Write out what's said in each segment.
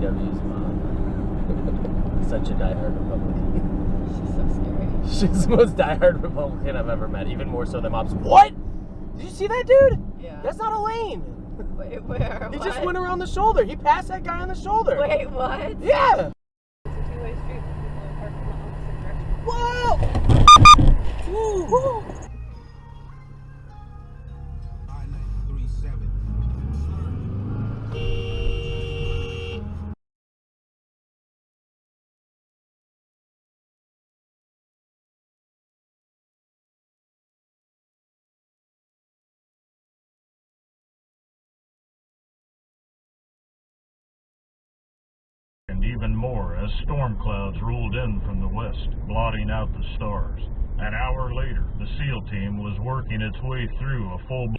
DW's mom. Such a diehard Republican. She's so scary. She's the most diehard Republican I've ever met, even more so than Mobs. What? Did you see that dude? Yeah. That's not a lane. Wait, where? He what? just went around the shoulder. He passed that guy on the shoulder. Wait, what? Yeah. It's a two-way street for people who park in the opposite direction. Whoa! Woo! And even more as storm clouds rolled in from the west, blotting out the stars. An hour later, the SEAL team was working its way through a full...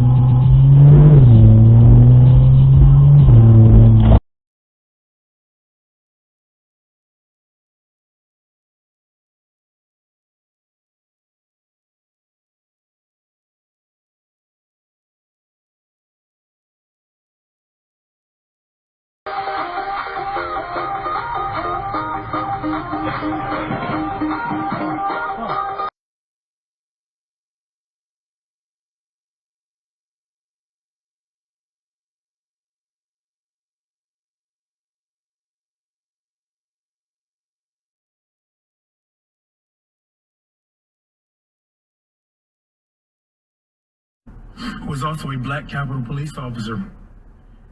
was also a black Capitol police officer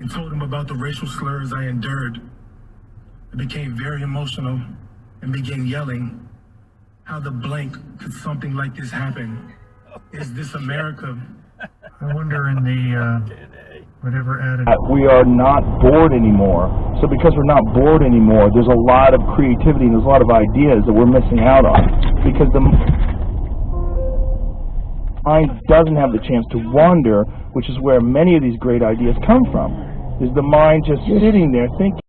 and told him about the racial slurs I endured. I became very emotional and began yelling, how the blank could something like this happen? Is this America? I wonder in the, whatever added... We are not bored anymore. So because we're not bored anymore, there's a lot of creativity and there's a lot of ideas that we're missing out on. Because the mind doesn't have the chance to wander, which is where many of these great ideas come from. Is the mind just sitting there thinking,